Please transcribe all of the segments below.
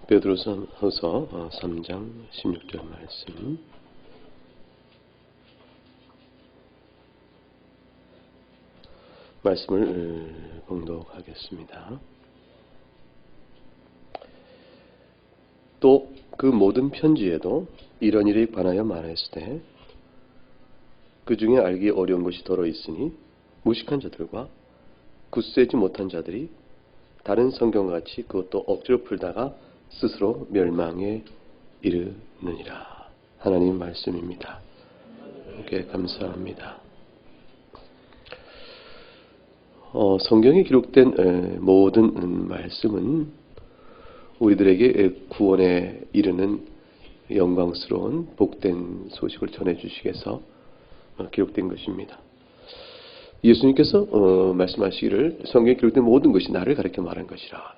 베드로전서 3장 16절 말씀. 말씀을 봉독하겠습니다. 또 그 모든 편지에도 이런 일에 관하여 말했을 때 그 중에 알기 어려운 것이 더러 있으니 무식한 자들과 굳세지 못한 자들이 다른 성경과 같이 그것도 억지로 풀다가 스스로 멸망에 이르느니라. 하나님 말씀입니다. 함께 감사합니다. 성경에 기록된 모든 말씀은 우리들에게 구원에 이르는 영광스러운 복된 소식을 전해주시기 위해서 기록된 것입니다. 예수님께서 말씀하시기를 성경에 기록된 모든 것이 나를 가리켜 말한 것이라.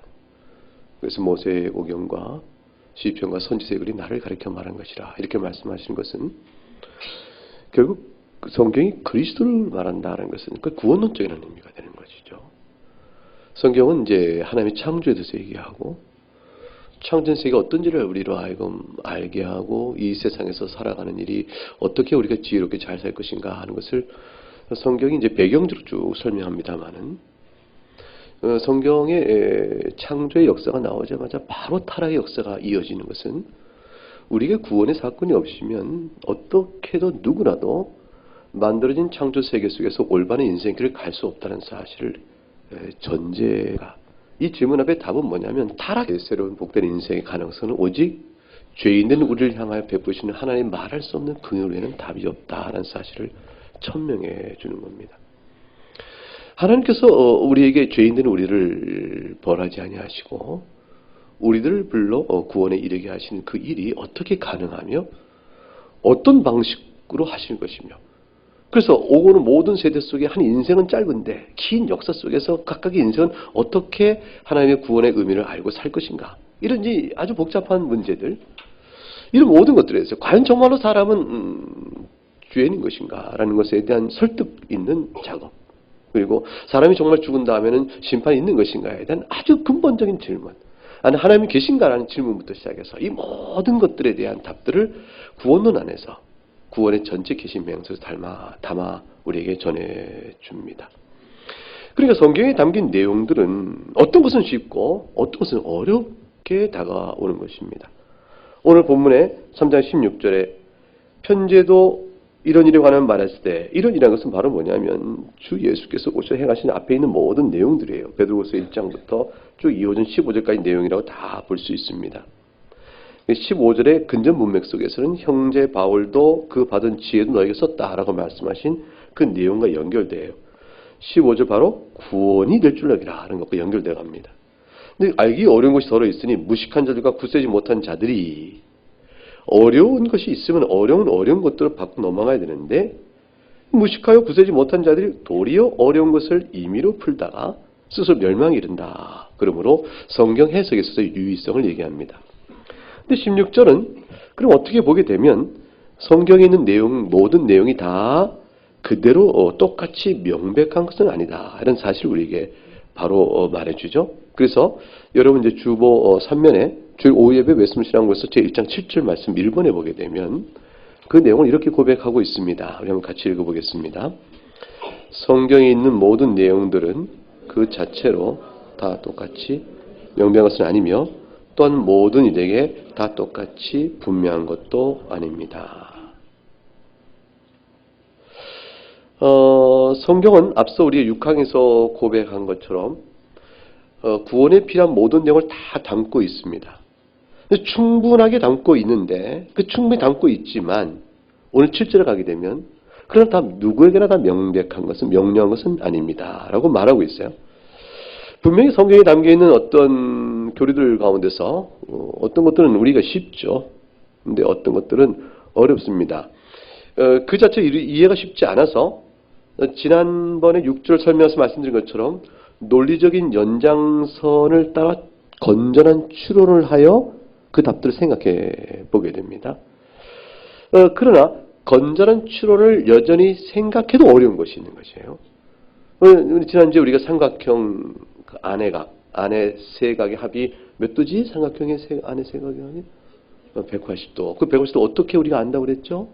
그래서 모세의 오경과 시편과 선지서의 글이 나를 가리켜 말한 것이라. 이렇게 말씀하시는 것은 결국 성경이 그리스도를 말한다는 것은 그 구원론적인 의미가 되는 것이죠. 성경은 이제 하나님의 창조에 대해서 얘기하고 창조된 세계가 어떤지를 우리로 하여금 알게 하고 이 세상에서 살아가는 일이 어떻게 우리가 지혜롭게 잘 살 것인가 하는 것을 성경이 이제 배경적으로 쭉 설명합니다만은 성경의 창조의 역사가 나오자마자 바로 타락의 역사가 이어지는 것은 우리가 구원의 사건이 없으면 어떻게도 누구라도 만들어진 창조 세계 속에서 올바른 인생길을 갈 수 없다는 사실을 전제가 이 질문 앞에 답은 뭐냐면 타락의 새로운 복된 인생의 가능성은 오직 죄인된 우리를 향하여 베푸시는 하나님 말할 수 없는 긍휼 외에는 답이 없다는 사실을 천명해 주는 겁니다. 하나님께서 우리에게 죄인된 우리를 벌하지 아니하시고 우리들을 불러 구원에 이르게 하시는 그 일이 어떻게 가능하며 어떤 방식으로 하시는 것이며 그래서 오고는 모든 세대 속에 한 인생은 짧은데 긴 역사 속에서 각각의 인생은 어떻게 하나님의 구원의 의미를 알고 살 것인가 이런 아주 복잡한 문제들 이런 모든 것들에 대해서 과연 정말로 사람은 죄인인 것인가 라는 것에 대한 설득 있는 작업 그리고 사람이 정말 죽은 다음에는 심판이 있는 것인가에 대한 아주 근본적인 질문 아니 하나님이 계신가라는 질문부터 시작해서 이 모든 것들에 대한 답들을 구원론 안에서 구원의 전체 계신 명세에서 담아 우리에게 전해줍니다. 그러니까 성경에 담긴 내용들은 어떤 것은 쉽고 어떤 것은 어렵게 다가오는 것입니다. 오늘 본문의 3장 16절에 편지에도 이런 일에 관한 말했을 때 이런 일이라는 것은 바로 뭐냐면 주 예수께서 오셔 행하신 앞에 있는 모든 내용들이에요. 베드로후서 1장부터 쭉 2호전 15절까지 내용이라고 다 볼 수 있습니다. 15절의 근전 문맥 속에서는 형제 바울도 그 받은 지혜도 너에게 썼다라고 말씀하신 그 내용과 연결돼요. 15절 바로 구원이 될 줄 알기라 하는 것과 연결되어 갑니다. 근데 알기 어려운 것이 더러 있으니 무식한 자들과 굳세지 못한 자들이 어려운 것이 있으면 어려운 것들을 받고 넘어가야 되는데 무식하여 굳세지 못한 자들이 도리어 어려운 것을 임의로 풀다가 스스로 멸망에 이른다. 그러므로 성경 해석에 있어서 유의성을 얘기합니다. 근데 16절은 그럼 어떻게 보게 되면 성경에 있는 내용 모든 내용이 다 그대로 똑같이 명백한 것은 아니다. 이런 사실을 우리에게 바로 말해주죠. 그래서 여러분 이제 주보 3면에 주일 오후 예배 말씀이라는 것에서 제1장 7절 말씀 1번에 보게 되면 그 내용을 이렇게 고백하고 있습니다. 우리 한번 같이 읽어보겠습니다. 성경에 있는 모든 내용들은 그 자체로 다 똑같이 명백한 것은 아니며 또한 모든 이들에게 다 똑같이 분명한 것도 아닙니다. 성경은 앞서 우리의 6강에서 고백한 것처럼 구원에 필요한 모든 내용을 다 담고 있습니다. 충분하게 담고 있는데 충분히 담고 있지만 오늘 7절에 가게 되면 그러나 다 누구에게나 다 명백한 것은 명료한 것은 아닙니다. 라고 말하고 있어요. 분명히 성경에 담겨있는 어떤 교리들 가운데서 어떤 것들은 우리가 쉽죠. 근데 어떤 것들은 어렵습니다. 그 자체 이해가 쉽지 않아서 지난번에 6절 설명에서 말씀드린 것처럼 논리적인 연장선을 따라 건전한 추론을 하여 그 답들을 생각해 보게 됩니다. 그러나 건전한 추론을 여전히 생각해도 어려운 것이 있는 것이에요. 지난주에 우리가 삼각형 안외각 안에 세각의 합이 몇 도지? 삼각형의 안에 세각의 합이 180도. 그 180도 어떻게 우리가 안다고 그랬죠?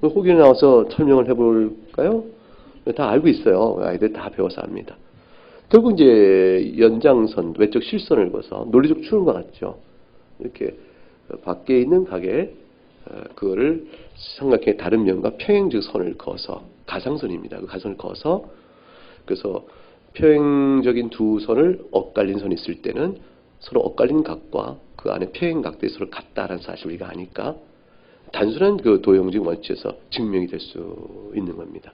혹여 나와서 설명을 해볼까요? 다 알고 있어요. 아이들 다 배워서 압니다. 결국 이제 연장선, 외적 실선을 그어서 논리적 추론과 같죠. 이렇게 밖에 있는 각에 그거를 삼각형의 다른 면과 평행적 선을 그어서 가상선입니다. 그 가상을 그어서 그래서 평행적인 두 선을 엇갈린 선이 있을 때는 서로 엇갈린 각과 그 안에 평행각들이 서로 같다라는 사실을 우리가 아니까 단순한 그 도형적 원칙에서 증명이 될 수 있는 겁니다.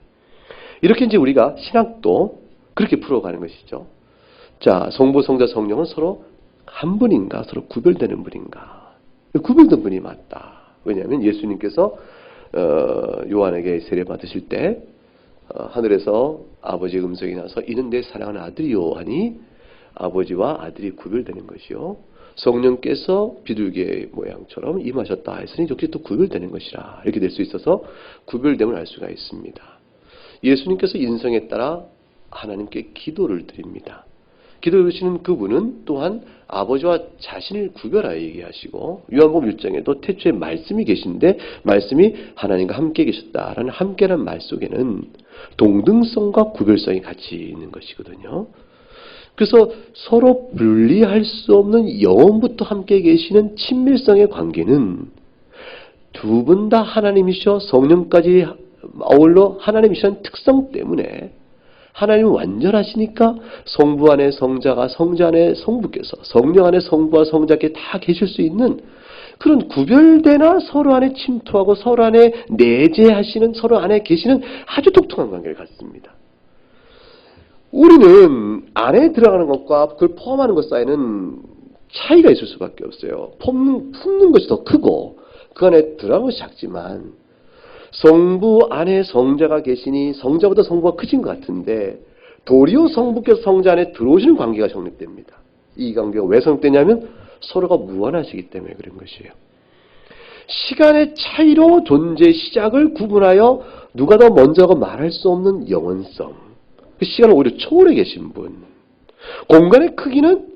이렇게 이제 우리가 신학도 그렇게 풀어가는 것이죠. 자, 성부, 성자, 성령은 서로 한 분인가, 서로 구별되는 분인가? 구별된 분이 맞다. 왜냐하면 예수님께서 요한에게 세례 받으실 때 하늘에서 아버지의 음성이 나서 이는 내 사랑하는 아들이요 하니 아버지와 아들이 구별되는 것이요. 성령께서 비둘기의 모양처럼 임하셨다 했으니 역시 또 구별되는 것이라. 이렇게 될 수 있어서 구별됨을 알 수가 있습니다. 예수님께서 인성에 따라 하나님께 기도를 드립니다. 기도를 드리시는 그분은 또한 아버지와 자신을 구별하여 얘기하시고 요한복음 1장에도 태초에 말씀이 계신데 말씀이 하나님과 함께 계셨다라는 함께란 말 속에는 동등성과 구별성이 같이 있는 것이거든요. 그래서 서로 분리할 수 없는 영원부터 함께 계시는 친밀성의 관계는 두 분 다 하나님이셔 성령까지 어울러 하나님이시라는 특성 때문에 하나님은 완전하시니까 성부 안에 성자가 성자 안에 성부께서 성령 안에 성부와 성자께 다 계실 수 있는 그런 구별되나 서로 안에 침투하고 서로 안에 내재하시는 서로 안에 계시는 아주 독특한 관계를 갖습니다. 우리는 안에 들어가는 것과 그걸 포함하는 것 사이에는 차이가 있을 수밖에 없어요. 품는 것이 더 크고 그 안에 들어가는 것이 작지만 성부 안에 성자가 계시니 성자보다 성부가 크신 것 같은데 도리어 성부께서 성자 안에 들어오시는 관계가 성립됩니다. 이 관계가 왜 성립되냐면 서로가 무한하시기 때문에 그런 것이에요. 시간의 차이로 존재의 시작을 구분하여 누가 더 먼저고 말할 수 없는 영원성. 그 시간을 오히려 초월해 계신 분. 공간의 크기는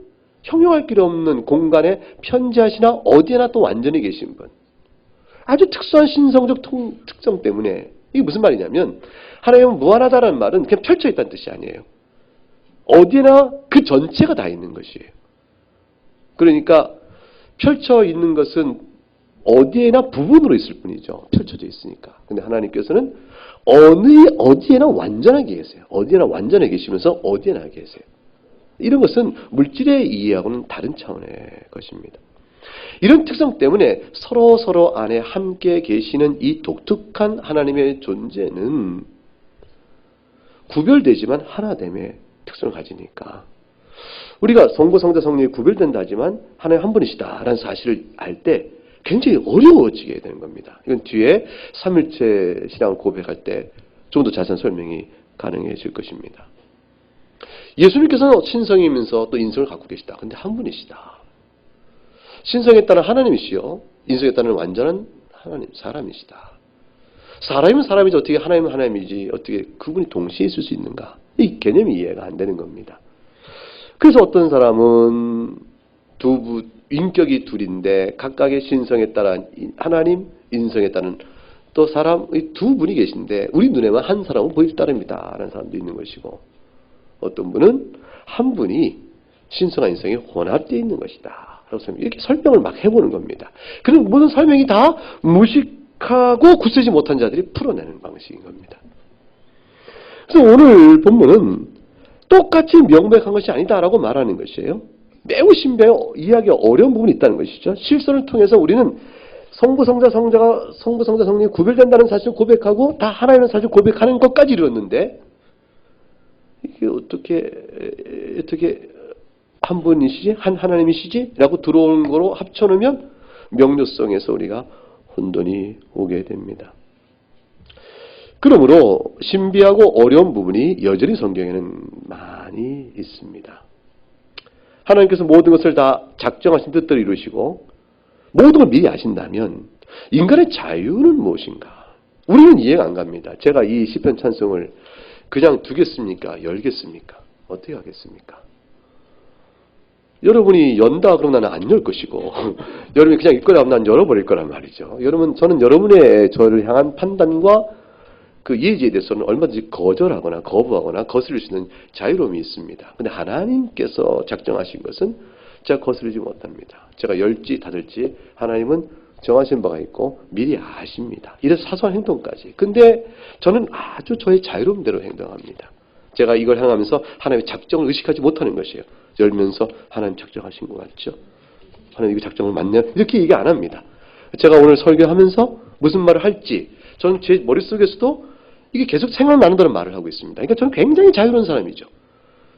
형용할 길이 없는 공간에 편지하시나 어디에나 또 완전히 계신 분. 아주 특수한 신성적 특성 때문에 이게 무슨 말이냐면 하나님은 무한하다는 말은 그냥 펼쳐있다는 뜻이 아니에요. 어디에나 그 전체가 다 있는 것이에요. 그러니까 펼쳐 있는 것은 어디에나 부분으로 있을 뿐이죠. 펼쳐져 있으니까. 근데 하나님께서는 어디에나 완전하게 계세요. 어디에나 완전하게 계시면서 어디에나 계세요. 이런 것은 물질의 이해하고는 다른 차원의 것입니다. 이런 특성 때문에 서로 안에 함께 계시는 이 독특한 하나님의 존재는 구별되지만 하나됨의 특성을 가지니까 우리가 성부, 성자, 성령이 구별된다 하지만 하나님 한 분이시다라는 사실을 알 때 굉장히 어려워지게 되는 겁니다. 이건 뒤에 삼일체 신앙을 고백할 때 좀 더 자세한 설명이 가능해질 것입니다. 예수님께서는 신성이면서 또 인성을 갖고 계시다. 근데 한 분이시다. 신성에 따른 하나님이시요 인성에 따른 완전한 하나님, 사람이시다. 사람이면 사람이지 어떻게 하나님은 하나님이지 어떻게 그분이 동시에 있을 수 있는가? 이 개념이 이해가 안 되는 겁니다. 그래서 어떤 사람은 인격이 둘인데 각각의 신성에 따른 하나님, 인성에 따른 또 사람, 두 분이 계신데 우리 눈에만 한 사람은 보일 따릅니다. 라는 사람도 있는 것이고 어떤 분은 한 분이 신성한 인성이 혼합되어 있는 것이다. 이렇게 설명을 막 해보는 겁니다. 그런 모든 설명이 다 무식하고 굳세지 못한 자들이 풀어내는 방식인 겁니다. 그래서 오늘 본문은 똑같이 명백한 것이 아니다라고 말하는 것이에요. 매우 신비하고 이해하기 어려운 부분이 있다는 것이죠. 실선을 통해서 우리는 성부, 성자, 성령이 구별된다는 사실을 고백하고 다 하나님의 사실을 고백하는 것까지 이루었는데 이게 어떻게 한 분이시지? 한 하나님이시지? 라고 들어오는 거로 합쳐놓으면 명료성에서 우리가 혼돈이 오게 됩니다. 그러므로 신비하고 어려운 부분이 여전히 성경에는 많이 있습니다. 하나님께서 모든 것을 다 작정하신 뜻대로 이루시고 모든 걸 미리 아신다면 인간의 자유는 무엇인가? 우리는 이해가 안 갑니다. 제가 이 시편 찬송을 그냥 두겠습니까? 열겠습니까? 어떻게 하겠습니까? 여러분이 연다 그러면 나는 안 열 것이고 여러분이 그냥 있거나 하면 난 열어버릴 거란 말이죠. 여러분, 저는 여러분의 저를 향한 판단과 그 예지에 대해서는 얼마든지 거절하거나 거부하거나 거스릴 수 있는 자유로움이 있습니다. 근데 하나님께서 작정하신 것은 제가 거스르지 못합니다. 제가 열지 닫을지 하나님은 정하신 바가 있고 미리 아십니다. 이래서 사소한 행동까지. 근데 저는 아주 저의 자유로움대로 행동합니다. 제가 이걸 향하면서 하나님의 작정을 의식하지 못하는 것이에요. 열면서 하나님 작정하신 것 같죠? 하나님 이거 작정을 맞냐? 이렇게 얘기 안 합니다. 제가 오늘 설교하면서 무슨 말을 할지 저는 제 머릿속에서도 이게 계속 생각나는 대로 말을 하고 있습니다. 그러니까 저는 굉장히 자유로운 사람이죠.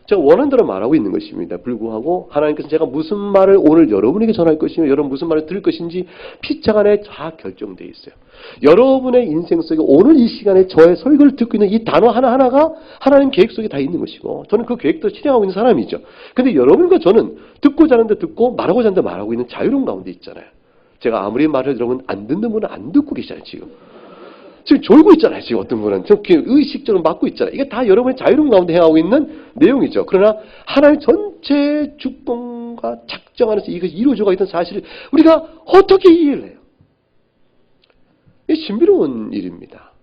제가 원하는 대로 말하고 있는 것입니다. 불구하고 하나님께서 제가 무슨 말을 오늘 여러분에게 전할 것이며 여러분 무슨 말을 들을 것인지 피착 안에 다 결정되어 있어요. 여러분의 인생 속에 오늘 이 시간에 저의 설교를 듣고 있는 이 단어 하나하나가 하나님 계획 속에 다 있는 것이고 저는 그 계획도 실행하고 있는 사람이죠. 근데 여러분과 저는 듣고자 하는데 듣고 말하고자 하는데 말하고 있는 자유로운 가운데 있잖아요. 제가 아무리 말을 여러분 안 듣는 분은 안 듣고 계시잖아요. 지금 졸고 있잖아요. 지금 어떤 분은 저렇게 의식적으로 막고 있잖아요. 이게 다 여러분의 자유로운 가운데 행하고 있는 내용이죠. 그러나 하나님 전체 주권과 작정 안에서 이것이 이루어져가 있던 사실을 우리가 어떻게 이해를 해요? 이게 신비로운 일입니다.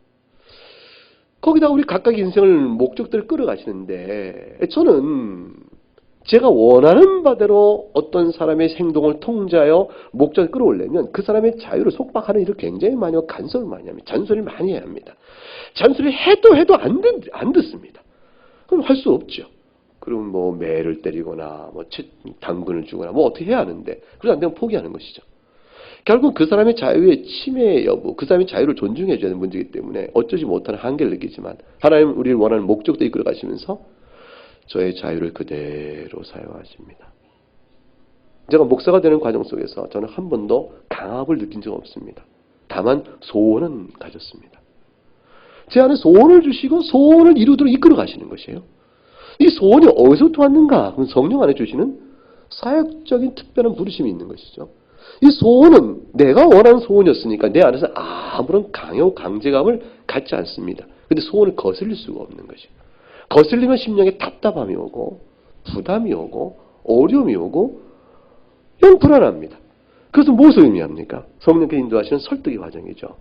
거기다 우리 각각의 인생을 목적들을 끌어가시는데 저는 제가 원하는 바대로 어떤 사람의 행동을 통제하여 목적을 끌어올려면 그 사람의 자유를 속박하는 일을 굉장히 많이 하고 간섭을 많이 합니다. 잔소리를 많이 해야 합니다. 잔소리 해도 안 듣습니다. 그럼 할 수 없죠. 그럼 뭐 매를 때리거나 뭐 당근을 주거나 뭐 어떻게 해야 하는데 그래서 안 되면 포기하는 것이죠. 결국 그 사람의 자유의 침해 여부, 그 사람의 자유를 존중해 줘야 하는 문제이기 때문에 어쩌지 못하는 한계를 느끼지만 하나님 우리를 원하는 목적도 이끌어 가시면서 저의 자유를 그대로 사용하십니다. 제가 목사가 되는 과정 속에서 저는 한 번도 강압을 느낀 적 없습니다. 다만 소원은 가졌습니다. 제 안에 소원을 주시고 소원을 이루도록 이끌어 가시는 것이에요. 이 소원이 어디서부터 왔는가? 그럼 성령 안에 주시는 사역적인 특별한 부르심이 있는 것이죠. 이 소원은 내가 원하는 소원이었으니까 내 안에서 아무런 강제감을 갖지 않습니다. 그런데 소원을 거슬릴 수가 없는 것이에요. 거슬리면 심령에 답답함이 오고 부담이 오고 어려움이 오고 영 불안합니다. 그것은 무엇을 의미합니까? 성령께 인도하시는 설득의 과정이죠.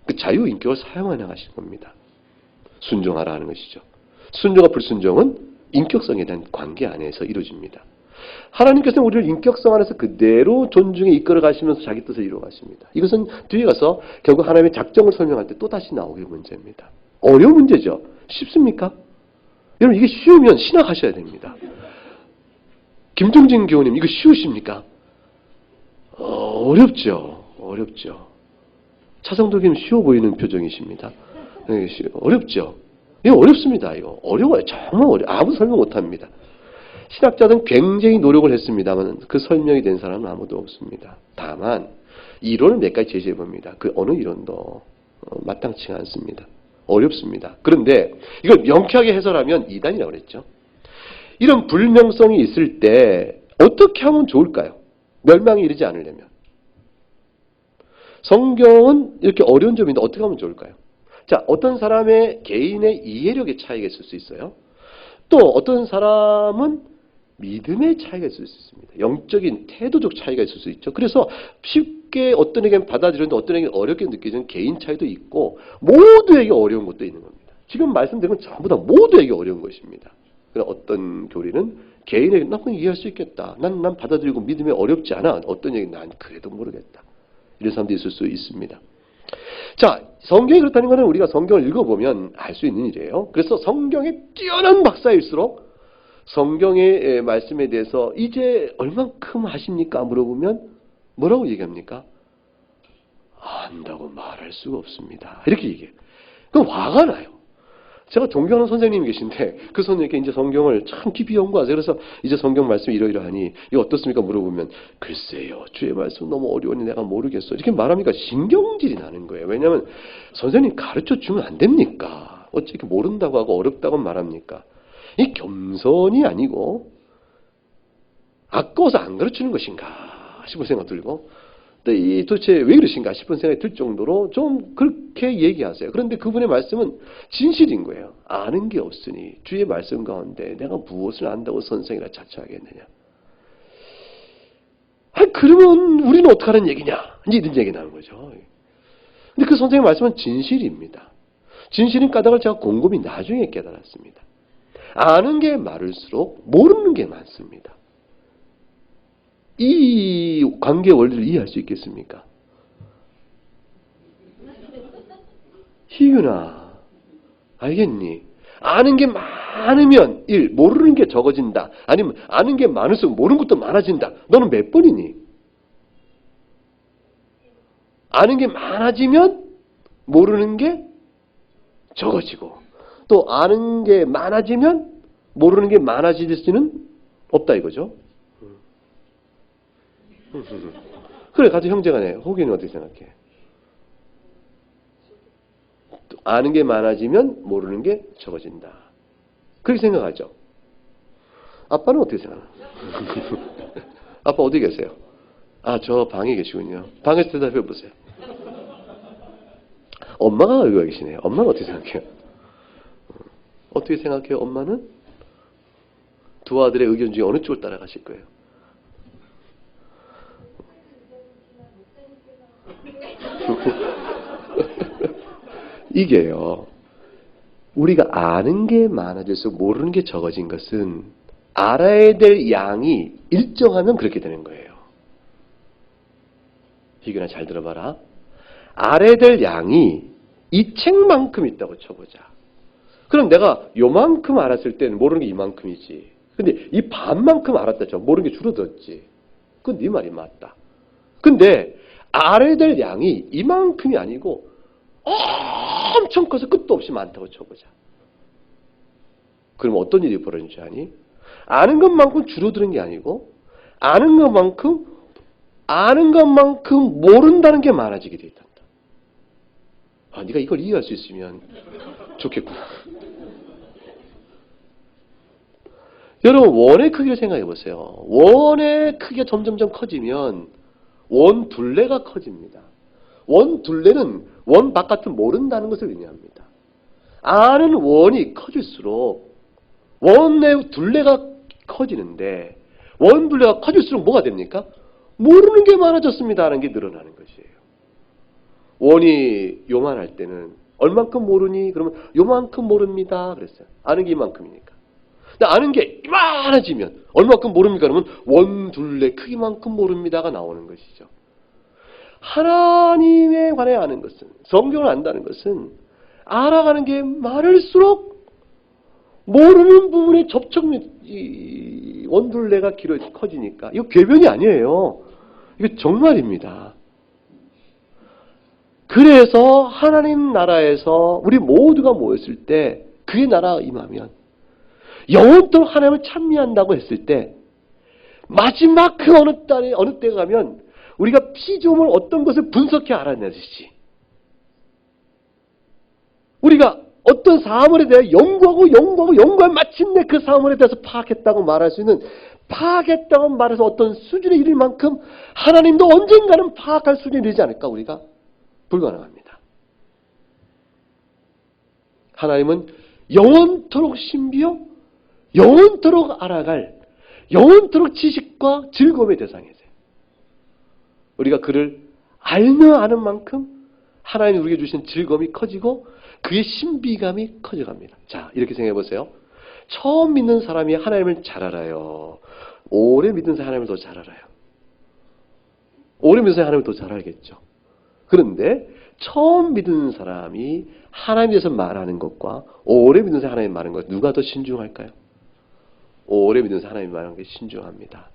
그 자유인격을 사용하여 나가시는 겁니다. 순종하라 하는 것이죠. 순종과 불순종은 인격성에 대한 관계 안에서 이루어집니다. 하나님께서는 우리를 인격성 안에서 그대로 존중에 이끌어 가시면서 자기 뜻을 이루어 가십니다. 이것은 뒤에 가서 결국 하나님의 작정을 설명할 때 또다시 나오게 문제입니다. 어려운 문제죠. 쉽습니까? 여러분 이게 쉬우면 신학하셔야 됩니다. 김종진 교우님 이거 쉬우십니까? 어렵죠. 차성도 교우님 쉬워 보이는 표정이십니다. 어렵죠. 이거 어렵습니다. 이거 어려워요. 정말 어려워요. 아무도 설명 못합니다. 신학자들은 굉장히 노력을 했습니다만 그 설명이 된 사람은 아무도 없습니다. 다만 이론을 몇 가지 제시해 봅니다. 그 어느 이론도 마땅치 않습니다. 어렵습니다. 그런데 이걸 명쾌하게 해설하면 이단이라고 그랬죠. 이런 불명성이 있을 때 어떻게 하면 좋을까요? 멸망에 이르지 않으려면. 성경은 이렇게 어려운 점인데 어떻게 하면 좋을까요? 자, 어떤 사람의 개인의 이해력의 차이가 있을 수 있어요. 또 어떤 사람은 믿음의 차이가 있을 수 있습니다. 영적인 태도적 차이가 있을 수 있죠. 그래서 쉽게 어떤 에게는 받아들이는데 어떤 에게는 어렵게 느껴지는 개인 차이도 있고 모두에게 어려운 것도 있는 겁니다. 지금 말씀드린 건 전부 다 모두에게 어려운 것입니다. 그러나 어떤 교리는 개인에게 나 그냥 이해할 수 있겠다. 난 받아들이고 믿음이 어렵지 않아. 어떤 얘기는 난 그래도 모르겠다. 이런 사람도 있을 수 있습니다. 자, 성경이 그렇다는 것은 우리가 성경을 읽어보면 알 수 있는 일이에요. 그래서 성경에 뛰어난 박사일수록 성경의 말씀에 대해서 이제 얼만큼 하십니까? 물어보면 뭐라고 얘기합니까? 안다고 말할 수가 없습니다. 이렇게 얘기해요. 그럼 화가 나요. 제가 존경하는 선생님이 계신데 그 선생님께 이제 성경을 참 깊이 연구하세요. 그래서 이제 성경 말씀이 이러이러하니 이거 어떻습니까? 물어보면 글쎄요. 주의 말씀 너무 어려우니 내가 모르겠어. 이렇게 말하니까 신경질이 나는 거예요. 왜냐하면 선생님 가르쳐주면 안 됩니까? 어찌 이렇게 모른다고 하고 어렵다고 말합니까? 이 겸손이 아니고 아까워서 안 가르치는 것인가 싶은 생각 들고 이 도대체 왜 그러신가 싶은 생각이 들 정도로 좀 그렇게 얘기하세요. 그런데 그분의 말씀은 진실인 거예요. 아는 게 없으니 주의 말씀 가운데 내가 무엇을 안다고 선생이라 자처하겠느냐. 그러면 우리는 어떡하는 얘기냐? 이제 이런 얘기 나오는 거죠. 근데 그 선생님 말씀은 진실입니다. 진실인 까닭을 제가 곰곰이 나중에 깨달았습니다. 아는 게 많을수록 모르는 게 많습니다. 이 관계 원리를 이해할 수 있겠습니까? 희균아, 알겠니? 아는 게 많으면 모르는 게 적어진다. 아니면 아는 게 많을수록 모르는 것도 많아진다. 너는 몇 번이니? 아는 게 많아지면 모르는 게 적어지고 또 아는 게 많아지면 모르는 게 많아질 수는 없다 이거죠. 그래, 같은 형제간에 호기는 어떻게 생각해? 아는 게 많아지면 모르는 게 적어진다. 그렇게 생각하죠. 아빠는 어떻게 생각하나? 아빠 어디 계세요? 저 방에 계시군요. 방에서 대답해 보세요. 엄마가 여기 계시네요. 엄마는 어떻게 생각해요? 어떻게 생각해요? 엄마는? 두 아들의 의견 중에 어느 쪽을 따라가실 거예요? 이게요. 우리가 아는 게 많아질수록 모르는 게 적어진 것은 알아야 될 양이 일정하면 그렇게 되는 거예요. 희균아 잘 들어봐라. 알아야 될 양이 이 책만큼 있다고 쳐보자. 그럼 내가 요만큼 알았을 때는 모르는 게 이만큼이지. 근데 이 반만큼 알았다 쳐. 모르는 게 줄어들었지. 그건 네 말이 맞다. 근데 알아야 될 양이 이만큼이 아니고 엄청 커서 끝도 없이 많다고 쳐보자. 그럼 어떤 일이 벌어진 줄 아니? 아는 것만큼 줄어드는 게 아니고 아는 것만큼 모른다는 게 많아지게 돼 있단다. 네가 이걸 이해할 수 있으면 좋겠구나. 여러분 원의 크기를 생각해 보세요. 원의 크기가 점점점 커지면 원 둘레가 커집니다. 원 둘레는 원 바깥을 모른다는 것을 의미합니다. 아는 원이 커질수록 원의 둘레가 커지는데 원 둘레가 커질수록 뭐가 됩니까? 모르는 게 많아졌습니다 하는 게 늘어나는 것이에요. 원이 요만할 때는 얼만큼 모르니? 그러면 요만큼 모릅니다 그랬어요. 아는 게 이만큼이니까. 근데 아는 게 이만해지면 얼만큼 모릅니까? 그러면 원 둘레 크기만큼 모릅니다가 나오는 것이죠. 하나님에 관해 아는 것은, 성경을 안다는 것은 알아가는 게 많을수록 모르는 부분의 접촉 원둘레가 커지니까 이거 궤변이 아니에요. 이거 정말입니다. 그래서 하나님 나라에서 우리 모두가 모였을 때 그의 나라가 임하면 영원토록 하나님을 찬미한다고 했을 때 마지막 그 어느 때가 가면 우리가 피조물 어떤 것을 분석해 알아내듯이 우리가 어떤 사물에 대해 연구하고 마침내 그 사물에 대해서 파악했다고 말할 수 있는 파악했다고 말해서 어떤 수준에 이를 만큼 하나님도 언젠가는 파악할 수준이 되지 않을까 우리가? 불가능합니다. 하나님은 영원토록 신비요 영원토록 알아갈 영원토록 지식과 즐거움의 대상이세요. 우리가 그를 알며 아는 만큼 하나님이 우리에게 주신 즐거움이 커지고 그의 신비감이 커져갑니다. 자, 이렇게 생각해 보세요. 처음 믿는 사람이 하나님을 잘 알아요. 오래 믿는 사람이 하나님을 더 잘 알아요. 오래 믿는 사람이 하나님을 더 잘 알겠죠. 그런데 처음 믿는 사람이 하나님에 대해서 말하는 것과 오래 믿는 사람이 하나님 말하는 것 누가 더 신중할까요? 오래 믿는 사람이 말하는 게 신중합니다.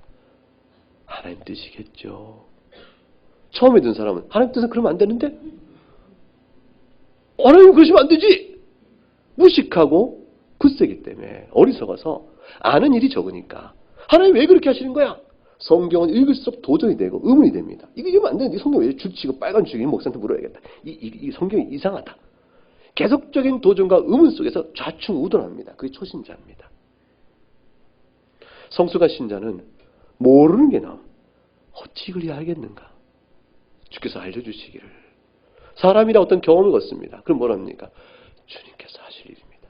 하나님 뜻이겠죠. 처음 믿는 사람은 하나님 뜻은 그러면 안 되는데? 하나님 그러시면 안 되지! 무식하고 굳세기 때문에 어리석어서 아는 일이 적으니까 하나님 왜 그렇게 하시는 거야? 성경은 읽을수록 도전이 되고 의문이 됩니다. 이거 안 되는데 성경 왜 줄치고 빨간 줄이 목사한테 물어야겠다. 이 성경이 이상하다. 계속적인 도전과 의문 속에서 좌충우돌합니다. 그게 초신자입니다. 성숙한 신자는 모르는 게 나와. 어찌 이걸 알겠는가? 주께서 알려주시기를. 사람이라 어떤 경험을 갖습니다. 그럼 뭐랍니까? 주님께서 하실 일입니다.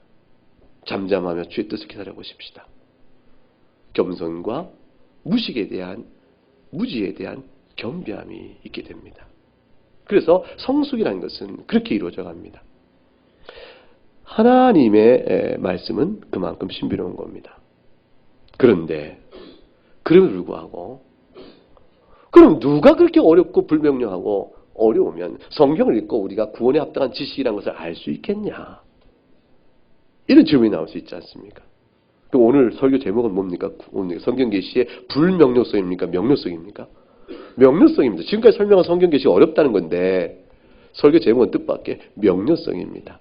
잠잠하며 주의 뜻을 기다려보십시다. 겸손과 무식에 대한, 무지에 대한 겸비함이 있게 됩니다. 그래서 성숙이라는 것은 그렇게 이루어져 갑니다. 하나님의 말씀은 그만큼 신비로운 겁니다. 그런데 그럼에도 불구하고 그럼 누가 그렇게 어렵고 불명료하고 어려우면 성경을 읽고 우리가 구원에 합당한 지식이라는 것을 알 수 있겠냐? 이런 질문이 나올 수 있지 않습니까? 그럼 오늘 설교 제목은 뭡니까? 성경 계시의 불명료성입니까? 명료성입니까? 명료성입니다. 지금까지 설명한 성경 계시가 어렵다는 건데 설교 제목은 뜻밖의 명료성입니다.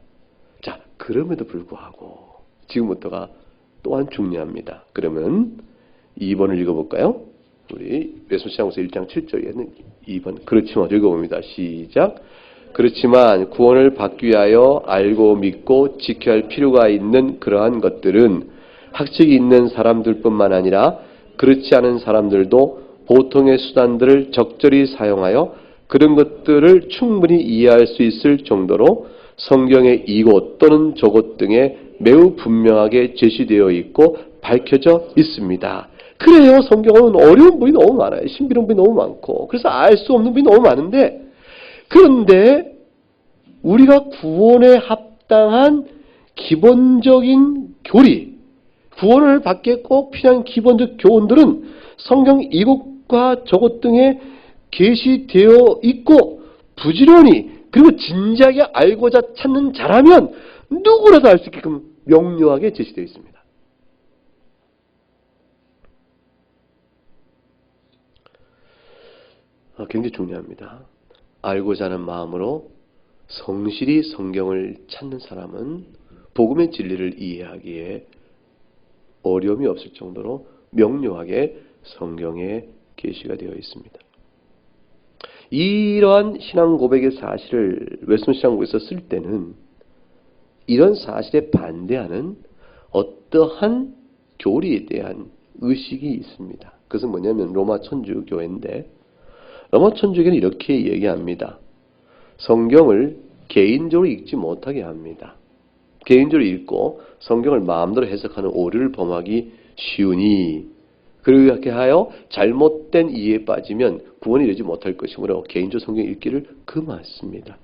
자, 그럼에도 불구하고 지금부터가 또한 중요합니다. 그러면 2번을 읽어볼까요? 우리 외소시장서 1장 7절에는 2번 그렇지만 읽어봅니다. 시작. 그렇지만 구원을 받기 위하여 알고 믿고 지켜야 할 필요가 있는 그러한 것들은 학식이 있는 사람들뿐만 아니라 그렇지 않은 사람들도 보통의 수단들을 적절히 사용하여 그런 것들을 충분히 이해할 수 있을 정도로 성경의 이곳 또는 저곳 등에 매우 분명하게 제시되어 있고 밝혀져 있습니다. 그래요. 성경은 어려운 부분이 너무 많아요. 신비로운 부분이 너무 많고 그래서 알 수 없는 부분이 너무 많은데 그런데 우리가 구원에 합당한 기본적인 교리, 구원을 받기에 꼭 필요한 기본적 교훈들은 성경 이곳과 저곳 등에 계시되어 있고 부지런히 그리고 진지하게 알고자 찾는 자라면 누구라도 알 수 있게끔 명료하게 제시되어 있습니다. 굉장히 중요합니다. 알고자 하는 마음으로 성실히 성경을 찾는 사람은 복음의 진리를 이해하기에 어려움이 없을 정도로 명료하게 성경에 계시가 되어 있습니다. 이러한 신앙 고백의 사실을 웨스턴시장국에서 쓸 때는 이런 사실에 반대하는 어떠한 교리에 대한 의식이 있습니다. 그것은 뭐냐면 로마 천주교회인데 로마 천주교는 이렇게 얘기합니다. 성경을 개인적으로 읽지 못하게 합니다. 개인적으로 읽고 성경을 마음대로 해석하는 오류를 범하기 쉬우니 그렇게 하여 잘못된 이해에 빠지면 구원이 이르지 못할 것이므로 개인적으로 성경 읽기를 금하십니다.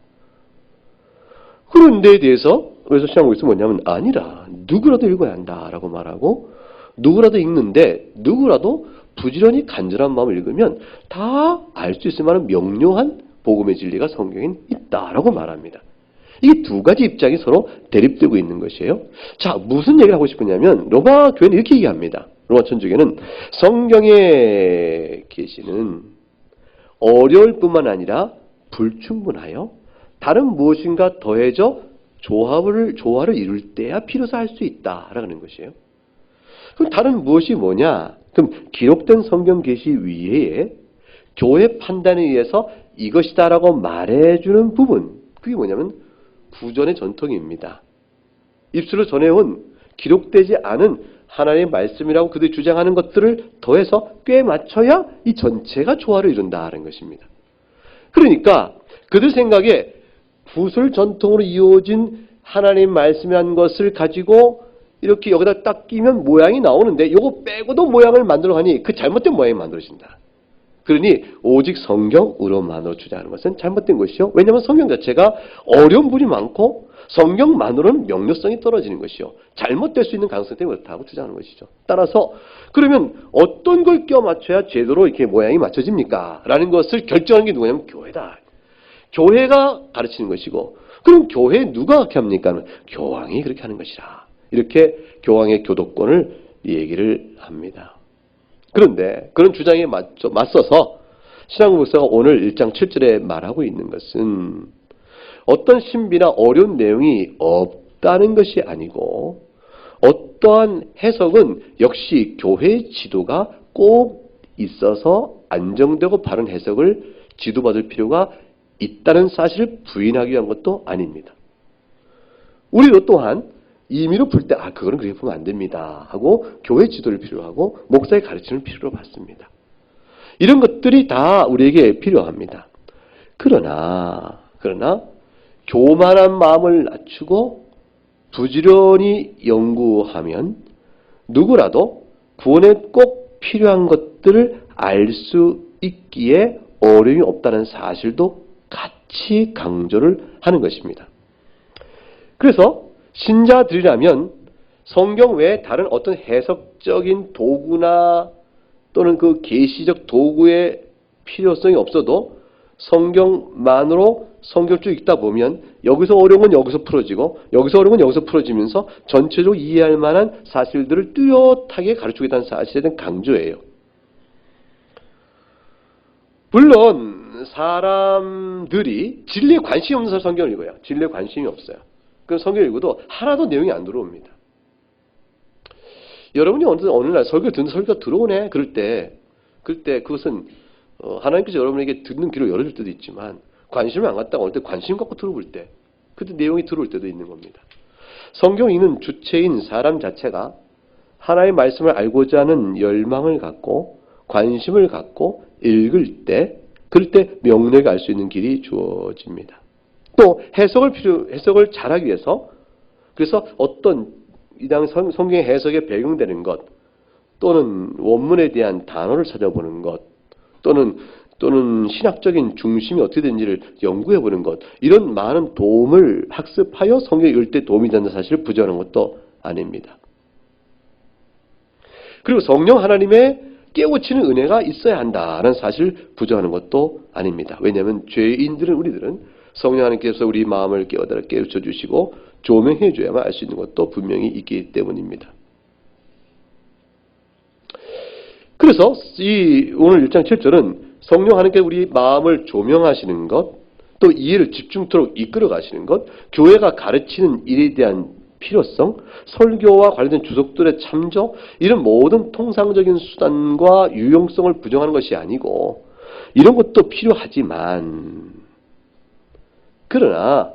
그런 데에 대해서 그래서 신앙국에서 뭐냐면 아니라 누구라도 읽어야 한다라고 말하고 누구라도 읽는데 누구라도 부지런히 간절한 마음을 읽으면 다 알 수 있을 만한 명료한 복음의 진리가 성경에 있다라고 말합니다. 이 두 가지 입장이 서로 대립되고 있는 것이에요. 자, 무슨 얘기를 하고 싶으냐면 로마 교회는 이렇게 얘기합니다. 로마 천주교는 성경에 계시는 어려울 뿐만 아니라 불충분하여 다른 무엇인가 더해져 조화를 이룰 때야 비로소 할 수 있다라는 것이에요. 그럼 다른 무엇이 뭐냐? 그럼 기록된 성경 계시 위에 교회 판단에 의해서 이것이다라고 말해주는 부분, 그게 뭐냐면 구전의 전통입니다. 입술로 전해온 기록되지 않은 하나님의 말씀이라고 그들이 주장하는 것들을 더해서 꽤 맞춰야 이 전체가 조화를 이룬다는 것입니다. 그러니까 그들 생각에 구술 전통으로 이어진 하나님 말씀이라는 것을 가지고 이렇게 여기다 딱 끼면 모양이 나오는데 이거 빼고도 모양을 만들어 가니 그 잘못된 모양이 만들어진다. 그러니 오직 성경으로만으로 주장하는 것은 잘못된 것이요. 왜냐하면 성경 자체가 어려운 부분이 많고 성경만으로는 명료성이 떨어지는 것이요. 잘못될 수 있는 가능성 때문에 그렇다고 주장하는 것이죠. 따라서 그러면 어떤 걸 껴 맞춰야 제대로 이렇게 모양이 맞춰집니까? 라는 것을 결정하는 게 누구냐면 교회다. 교회가 가르치는 것이고 그럼 교회 누가 그렇게 합니까? 교황이 그렇게 하는 것이라. 이렇게 교황의 교도권을 얘기를 합니다. 그런데 그런 주장에 맞서서 신앙국 목사가 오늘 1장 7절에 말하고 있는 것은 어떤 신비나 어려운 내용이 없다는 것이 아니고 어떠한 해석은 역시 교회 지도가 꼭 있어서 안정되고 바른 해석을 지도받을 필요가 있다는 사실을 부인하기 위한 것도 아닙니다. 우리도 또한 임의로 풀 때 그거는 그렇게 보면 안 됩니다 하고 교회 지도를 필요로 하고 목사의 가르침을 필요로 받습니다. 이런 것들이 다 우리에게 필요합니다. 그러나 교만한 마음을 낮추고 부지런히 연구하면 누구라도 구원에 꼭 필요한 것들을 알 수 있기에 어려움이 없다는 사실도 같이 강조를 하는 것입니다. 그래서 신자들이라면 성경 외에 다른 어떤 해석적인 도구나 또는 그 계시적 도구의 필요성이 없어도 성경만으로 성경을 쭉 읽다 보면 여기서 어려운 건 여기서 풀어지고 여기서 어려운 건 여기서 풀어지면서 전체적으로 이해할 만한 사실들을 뚜렷하게 가르치겠다는 사실에 대한 강조예요. 물론 사람들이 진리에 관심이 없는 사람 성경을 읽어요. 진리에 관심이 없어요. 그럼 성경을 읽어도 하나도 내용이 안 들어옵니다. 여러분이 어느 날 설교 듣는 설교가 들어오네. 그럴 때 그것은 하나님께서 여러분에게 듣는 귀를 열어줄 때도 있지만 관심을 안 갖다가 어느 때 관심 갖고 들어볼 때 그때 내용이 들어올 때도 있는 겁니다. 성경 읽는 주체인 사람 자체가 하나님의 말씀을 알고자 하는 열망을 갖고 관심을 갖고 읽을 때 그럴 때 명료하게 알 수 있는 길이 주어집니다. 또 해석을 잘하기 위해서 그래서 어떤 이당 성경의 해석에 배경되는 것 또는 원문에 대한 단어를 찾아보는 것 또는 신학적인 중심이 어떻게 되는지를 연구해보는 것 이런 많은 도움을 학습하여 성경을 읽을 때 도움이 된다는 사실을 부정하는 것도 아닙니다. 그리고 성령 하나님의 깨우치는 은혜가 있어야 한다는 사실을 부정하는 것도 아닙니다. 왜냐하면 우리들은 성령 하나님께서 우리 마음을 깨우쳐 주시고 조명해 줘야만 알 수 있는 것도 분명히 있기 때문입니다. 그래서 오늘 1장 7절은 성령 하나님께서 우리 마음을 조명하시는 것, 또 이해를 집중토록 이끌어 가시는 것, 교회가 가르치는 일에 대한 필요성, 설교와 관련된 주석들의 참조, 이런 모든 통상적인 수단과 유용성을 부정하는 것이 아니고 이런 것도 필요하지만 그러나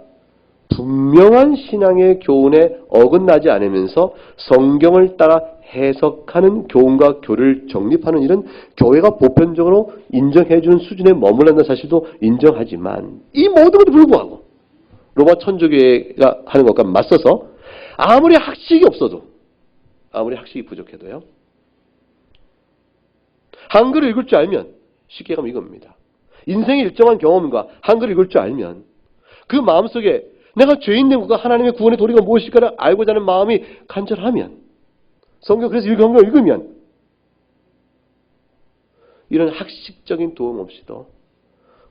분명한 신앙의 교훈에 어긋나지 않으면서 성경을 따라 해석하는 교훈과 교리를 정립하는 일은 교회가 보편적으로 인정해주는 수준에 머물러있는 사실도 인정하지만 이 모든 것도 불구하고 로마 천주교회가 하는 것과 맞서서 아무리 학식이 부족해도요. 한글을 읽을 줄 알면 쉽게 가면 이겁니다. 인생의 일정한 경험과 한글을 읽을 줄 알면 그 마음속에 내가 죄인 된 것과 하나님의 구원의 도리가 무엇일까를 알고자 하는 마음이 간절하면 그래서 성경을 읽으면 이런 학식적인 도움 없이도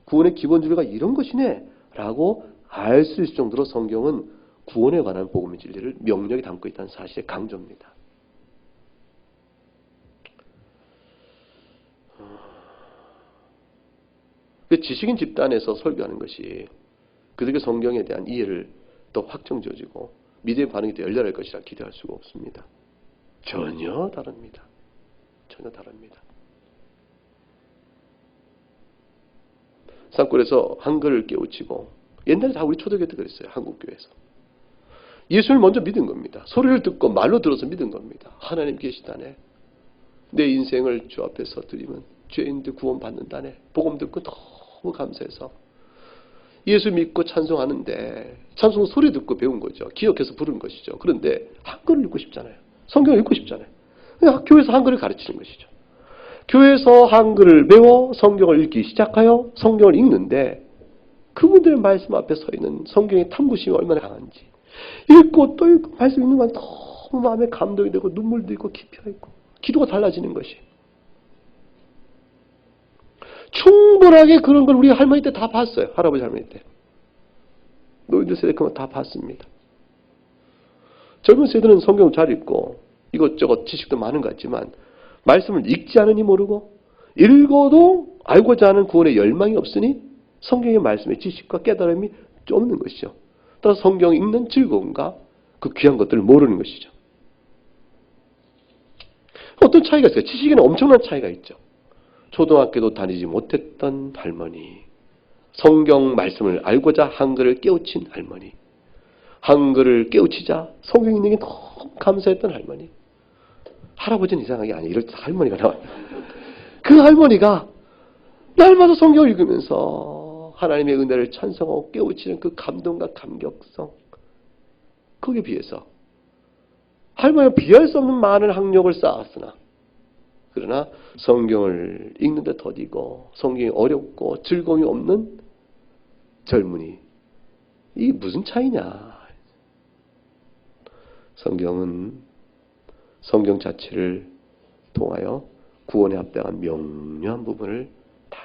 구원의 기본 진리가 이런 것이네 라고 알 수 있을 정도로 성경은 구원에 관한 복음의 진리를 명료하게 담고 있다는 사실의 강조입니다. 지식인 집단에서 설교하는 것이 그들의 성경에 대한 이해를 더 확정지어지고 믿음의 반응이 더 열렬할 것이라 기대할 수가 없습니다. 전혀 다릅니다. 산골에서 한글을 깨우치고 옛날에 다 우리 초대교회 때 그랬어요. 한국교회에서. 예수를 먼저 믿은 겁니다. 소리를 듣고 말로 들어서 믿은 겁니다. 하나님 계시다네. 내 인생을 주 앞에서 드리면 죄인들 구원받는다네. 복음 듣고 너무 감사해서 예수 믿고 찬송하는데 찬송 소리 듣고 배운 거죠. 기억해서 부른 것이죠. 그런데 한글을 읽고 싶잖아요. 성경을 읽고 싶잖아요. 교회에서 한글을 가르치는 것이죠. 교회에서 한글을 배워 성경을 읽기 시작하여 성경을 읽는데 그분들의 말씀 앞에 서 있는 성경의 탐구심이 얼마나 강한지 읽고 또 읽고 말씀 읽는 건 너무 마음에 감동이 되고 눈물도 있고 깊이가 있고 기도가 달라지는 것이 충분하게 그런 걸 우리 할머니 때 다 봤어요. 할아버지 할머니 때. 노인들 세대 그만 다 봤습니다. 젊은 세대는 성경 잘 읽고 이것저것 지식도 많은 것 같지만 말씀을 읽지 않으니 모르고 읽어도 알고자 하는 구원의 열망이 없으니 성경의 말씀의 지식과 깨달음이 없는 것이죠. 따라서 성경 읽는 즐거움과 그 귀한 것들을 모르는 것이죠. 어떤 차이가 있어요? 지식에는 엄청난 차이가 있죠. 초등학교도 다니지 못했던 할머니, 성경 말씀을 알고자 한글을 깨우친 할머니, 한글을 깨우치자 성경 읽는 게 너무 감사했던 할머니, 할아버지는 이상하게 아니 이럴 때 할머니가 나와요. 그 할머니가 날마다 성경을 읽으면서 하나님의 은혜를 찬송하고 깨우치는 그 감동과 감격성, 거기에 비해서 할머니가 비할 수 없는 많은 학력을 쌓았으나, 그러나 성경을 읽는데 더디고 성경이 어렵고 즐거움이 없는 젊은이, 이게 무슨 차이냐. 성경은 성경 자체를 통하여 구원에 합당한 명료한 부분을 다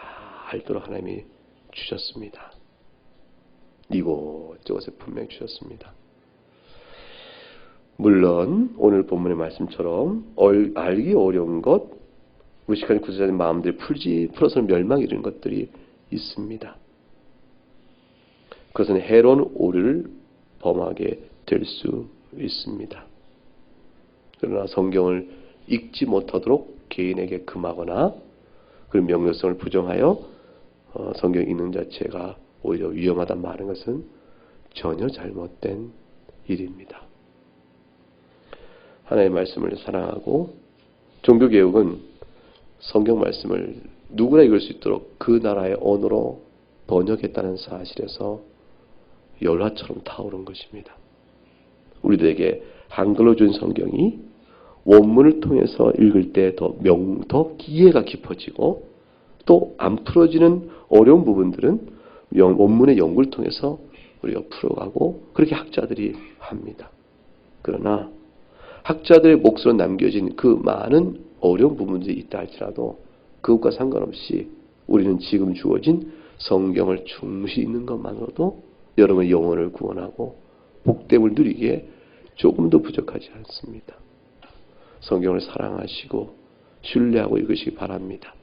알도록 하나님이 주셨습니다. 이곳저곳에 분명히 주셨습니다. 물론 오늘 본문의 말씀처럼 알기 어려운 것, 무식한 구제자의 마음들이 풀어서는 멸망이 이런 것들이 있습니다. 그것은 해로운 오류를 범하게 될 수 있습니다. 그러나 성경을 읽지 못하도록 개인에게 금하거나 그 명료성을 부정하여 성경 읽는 자체가 오히려 위험하다 말하는 것은 전혀 잘못된 일입니다. 하나님의 말씀을 사랑하고 종교개혁은 성경 말씀을 누구나 읽을 수 있도록 그 나라의 언어로 번역했다는 사실에서 열화처럼 타오른 것입니다. 우리들에게 한글로 준 성경이 원문을 통해서 읽을 때 더 이해가 깊어지고, 또 안 풀어지는 어려운 부분들은 원문의 연구를 통해서 우리가 풀어가고, 그렇게 학자들이 합니다. 그러나 학자들의 몫으로 남겨진 그 많은 어려운 부분들이 있다 할지라도 그것과 상관없이 우리는 지금 주어진 성경을 중시 읽는 것만으로도 여러분의 영혼을 구원하고 복됨을 누리기에 조금도 부족하지 않습니다. 성경을 사랑하시고 신뢰하고 읽으시기 바랍니다.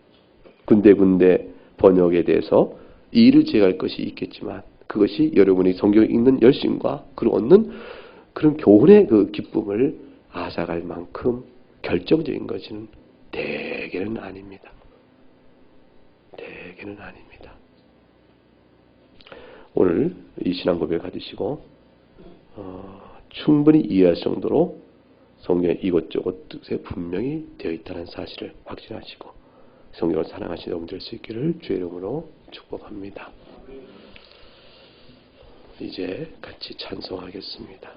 군데군데 번역에 대해서 이의를 제기할 것이 있겠지만, 그것이 여러분이 성경을 읽는 열심과 그를 얻는 그런 교훈의 그 기쁨을 앗아갈 만큼 결정적인 것은 대개는 아닙니다. 대개는 아닙니다. 오늘 이 신앙 고백을 가지시고 충분히 이해할 정도로 성경에 이것저것 뜻에 분명히 되어 있다는 사실을 확신하시고 성경을 사랑하시는 여러분 될 수 있기를 주의 이름으로 축복합니다. 이제 같이 찬송하겠습니다.